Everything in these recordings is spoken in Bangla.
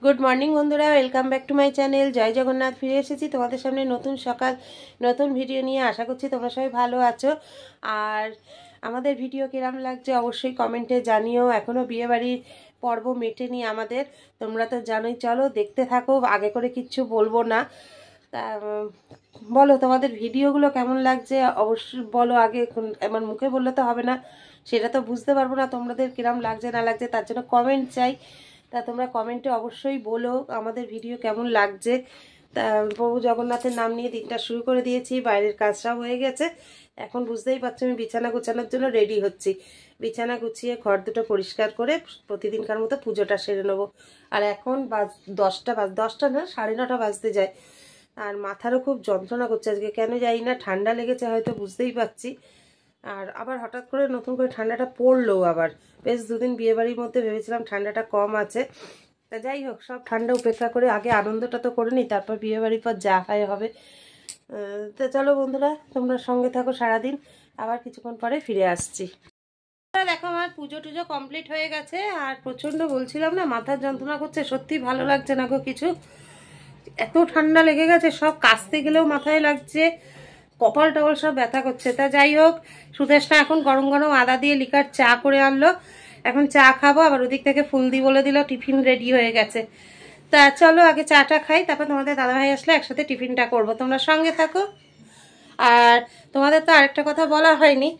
গুড মর্নিং বন্ধুরা, welcome back to my channel. জয় জগন্নাথ। ফিরে এসেছি তোমাদের সামনে নতুন সকাল নতুন ভিডিও নিয়ে। আশা করছি তোমরা সবাই ভালো আছো। আর আমাদের ভিডিও কিরম লাগছে অবশ্যই কমেন্টে জানিও। এখনও বিয়েবাড়ির পর্ব মেটেনি আমাদের, তোমরা তো জানোই। চলো দেখতে থাকো, আগে করে কিচ্ছু বলবো না। তা বলো তোমাদের ভিডিওগুলো কেমন লাগছে অবশ্যই বলো। আগে আমার মুখে বললে তো হবে না, সেটা তো বুঝতে পারবো না তোমাদের কিরম লাগছে না লাগছে, তার জন্য কমেন্ট চাই। তা তোমরা কমেন্টে অবশ্যই বলো আমাদের ভিডিও কেমন লাগছে। তা প্রভু জগন্নাথের নাম নিয়ে দিনটা শুরু করে দিয়েছি, বাইরের কাজটাও হয়ে গেছে। এখন বুঝতেই পারছো আমি বিছানা গুছানোর জন্য রেডি হচ্ছি। বিছানা গুছিয়ে ঘর দুটো পরিষ্কার করে প্রতিদিনকার মতো পুজোটা সেরে নেবো। আর এখন 10টা না 9:30 বাজতে যায়। আর মাথারও খুব যন্ত্রণা করছে আজকে, কেন জানি না, ঠান্ডা লেগেছে হয়তো, বুঝতেই পারছি। আর আবার হঠাৎ করে নতুন করে ঠান্ডাটা পড়লো আবার। বেশ দুদিন বিয়েবাড়ির মধ্যে ভেবেছিলাম ঠান্ডাটা কম আছে। তা যাই হোক, সব ঠান্ডা উপেক্ষা করে আগে আনন্দটা তো করে নিই, তারপর বিয়েবাড়ির পর যা হয় হবে। তো চলো বন্ধুরা, তোমরা সঙ্গে থাকো সারাদিন, আবার কিছুক্ষণ পরে ফিরে আসছি। দেখো আমার পুজো টুজো কমপ্লিট হয়ে গেছে। আর প্রচণ্ড বলছিলাম না মাথার যন্ত্রণা করছে, সত্যি ভালো লাগছে না গো কিছু। এত ঠান্ডা লেগে গেছে, সব কাশতে গেলেও মাথায় লাগছে, কপাল টপাল সব ব্যথা করছে। তা যাই হোক, সুদেশটা এখন গরম গরম আদা দিয়ে লিকার চা করে আনলো, এখন চা খাবো। আবার ওদিক থেকে ফুলদি বলে দিল টিফিন রেডি হয়ে গেছে। তা চলো আগে চাটা খাই, তারপর তোমাদের দাদাভাই আসলে একসাথে টিফিনটা করব, তোমরা সঙ্গে থাকো। আর তোমাদের তো আরেকটা কথা বলা হয়নি,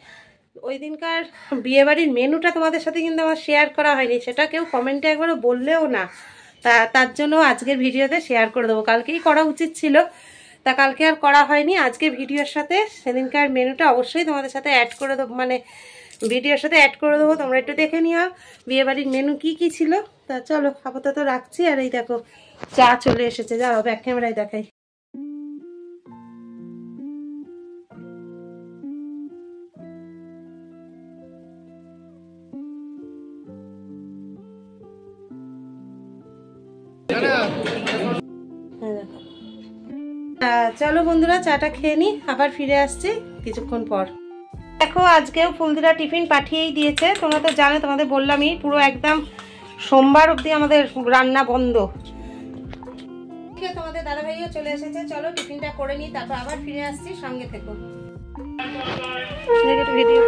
ওই দিনকার বিয়েবাড়ির মেনুটা তোমাদের সাথে কিন্তু আমার শেয়ার করা হয়নি, সেটা কেউ কমেন্টে একবারও বললেও না। তার জন্য আজকের ভিডিওতে শেয়ার করে দেবো, কালকেই করা উচিত ছিল, তা কালকে আর করা হয়নি। আজকে ভিডিওর সাথে সেদিনকার মেনুটা অবশ্যই তোমাদের সাথে অ্যাড করে দেবো, মানে ভিডিওর সাথে অ্যাড করে দেবো, তোমরা একটু দেখে নিও বিয়েবাড়ির মেনু কি কি ছিল। তা চলো আপাতত রাখছি। আর এই দেখো চা চলে এসেছে, যাও ব্যাক ক্যামেরায় দেখাই। চলো বন্ধুরা চাটা খেয়ে নি, আবার ফিরে আসছি কিছুক্ষণ পর। দেখো আজকেও ফুলদিরা টিফিন পাঠিয়েই দিয়েছে। তোমরা তো জানো, তোমাদের বললামই, পুরো একদম সোমবার অবধি আমাদের রান্না বন্ধ। তোমাদের দাদা ভাইও চলে এসেছে, চলো টিফিনটা করে নি, তারপর আবার ফিরে আসছি, সঙ্গে থেকো। ভিডিও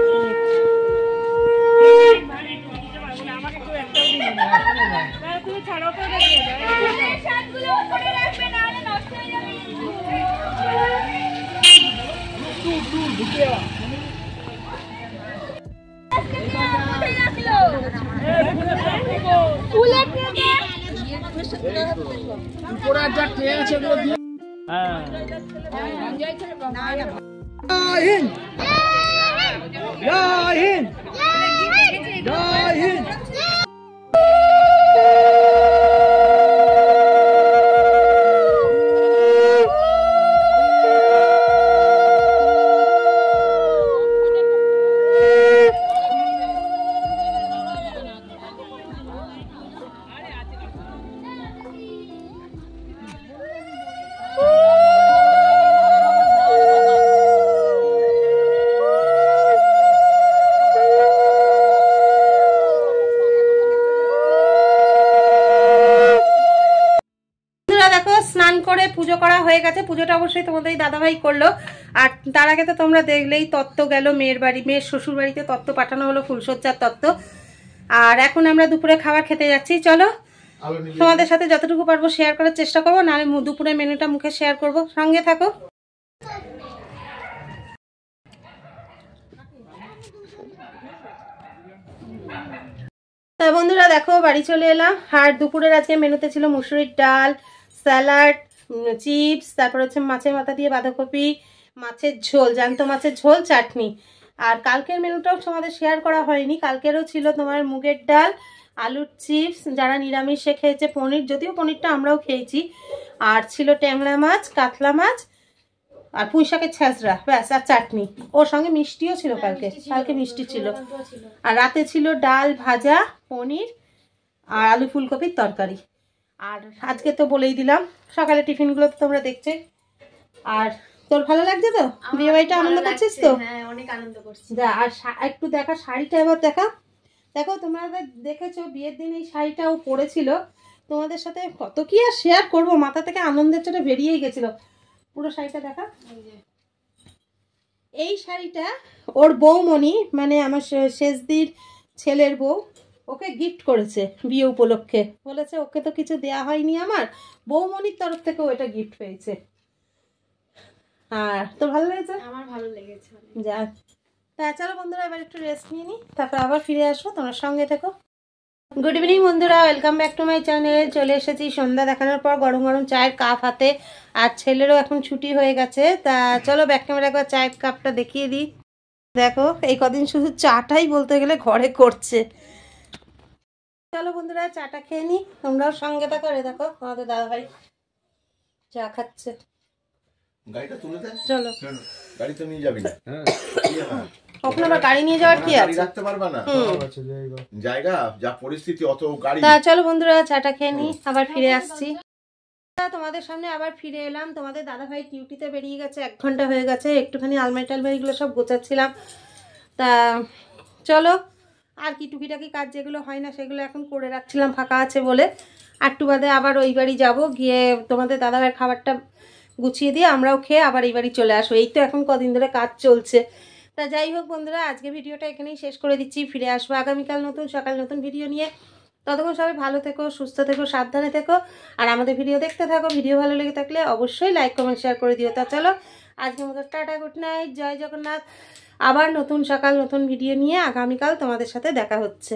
পুজো করা হয়ে গেছে। পুজোটা অবশ্যই তোমাদের দাদাভাই করলো। আর তার আগে তো তোমরা দেখলেই তত্ত্ব গেল মেয়ের শ্বশুর বাড়িতে, তত্ত্ব পাঠানো হলো, ফুলসজ্জার তত্ত্ব। আর এখন আমরা দুপুরে খাবার খেতে যাচ্ছি। চলো তোমাদের সাথে যতটুকু পারবো শেয়ার করার চেষ্টা করবো, নাহলে দুপুরে মেনুটা মুখে শেয়ার করব, সঙ্গে থাকো। তা বন্ধুরা দেখো বাড়ি চলে এলাম। আর দুপুরের আজকে মেনুতে ছিল মুসুরির ডাল, স্যালাড, চিপস, তারপর হচ্ছে মাছের মাথা দিয়ে বাঁধাকপি, মাছের ঝোল, জ্যান্ত মাছের ঝোল, চাটনি। আর কালকের মেনুটাও তোমাদের শেয়ার করা হয়নি, কালকেরও ছিল তোমার মুগের ডাল, আলুর চিপস, যারা নিরামিষে খেয়েছে পনির, যদিও পনিরটা আমরাও খেয়েছি। আর ছিল ট্যাংরা মাছ, কাতলা মাছ, আর পুঁই শাকের ছ্যাঁচড়া, ব্যাস, আর চাটনি। ওর সঙ্গে মিষ্টিও ছিল, কালকে মিষ্টি ছিল। আর রাতে ছিল ডাল, ভাজা, পনির আর আলু ফুলকপির তরকারি। আর আজকে তো বলেই দিলাম, সকালে টিফিনগুলো তো তোমরা দেখছো। আর তোর ভালো লাগছে তো? বিয়ে বাড়িটা আনন্দ করছিস তো? হ্যাঁ, অনেক আনন্দ করছি। যা, আর একটু দেখা শাড়িটা এবার দেখা। দেখো তোমরা দেখেছো বিয়ের দিন এই শাড়িটা ও পরেছিল, তোমাদের সাথে কত কি আর শেয়ার করবো, মাথা থেকে আনন্দের চোটে বেরিয়েই গেছিল। পুরো শাড়িটা দেখা, এই শাড়িটা ওর বৌমণি মানে আমার শেষদির ছেলের বউ ওকে গিফট করেছে বিয়ে উপলক্ষে। বলেছে ওকে তো কিছু দেয়া হয়নি, আমার বৌমণির তরফ থেকে ও এটা গিফট পেয়েছে। আর তো ভালো লেগেছে? আমার ভালো লেগেছে। যাক, তা চলো বন্ধুরা এবার একটু রেস্ট নিয়ে নিই, তারপর আবার ফিরে আসবো, তোমার সঙ্গে থেকো। গুড ইভিনিং বন্ধুরা, welcome back to my channel. চলে এসেছি সন্ধ্যা দেখানোর পর গরম গরম চায়ের কাপ হাতে, আর ছেলেরও এখন ছুটি হয়ে গেছে। তা চলো ব্যাক ক্যামেরা একবার চায়ের কাপটা দেখিয়ে দিই। দেখো এই কদিন শুধু চাটাই বলতে গেলে ঘরে করছে। চলো বন্ধুরা চাটা খেয়ে নিই, তোমরাও সঙ্গে থাকো। রে দেখো আমাদের দাদা ভাই চা খাচ্ছে। গাড়িটা তুলে দেন। চলো, গাড়ি তো নিয়ে যাবি না। আপনার গাড়ি নিয়ে যাওয়ার কি আছে? রাখতে পারবা না জায়গা, যা পরিস্থিতি অত গাড়ি। তা চলো বন্ধুরা চাটা খেয়ে নিই, আবার ফিরে আসছি। তোমাদের সামনে আবার ফিরে এলাম। তোমাদের দাদা ভাই ডিউটিতে বেরিয়ে গেছে, 1 ঘন্টা হয়ে গেছে। একটুখানি আলমারি টালমারিগুলো সব গোছাচ্ছিলাম। তা চলো, আর কি টুকিটাকি কাজ যেগুলো হয় না সেগুলো এখন করে রাখছিলাম ফাঁকা আছে বলে। একটু বাদে আবার ওই বাড়ি যাবো, গিয়ে তোমাদের দাদা ভাইয়ের খাবারটা গুছিয়ে দিয়ে আমরাও খেয়ে আবার এই বাড়ি চলে আসবো। এই তো এখন কদিন ধরে কাজ চলছে। তা যাই হোক বন্ধুরা, আজকে ভিডিওটা এখানেই শেষ করে দিচ্ছি। ফিরে আসবো আগামীকাল নতুন সকাল নতুন ভিডিও নিয়ে। ততক্ষণ সবাই ভালো থেকো, সুস্থ থেকো, সাবধানে থেকো, আর আমাদের ভিডিও দেখতে থাকো। ভিডিও ভালো লেগে থাকলে অবশ্যই লাইক কমেন্ট শেয়ার করে দিও। তা চলো আজকের মতো টাটা, গুড নাইট, জয় জগন্নাথ। আবার নতুন সকাল নতুন ভিডিও নিয়ে আগামীকাল তোমাদের সাথে দেখা হচ্ছে।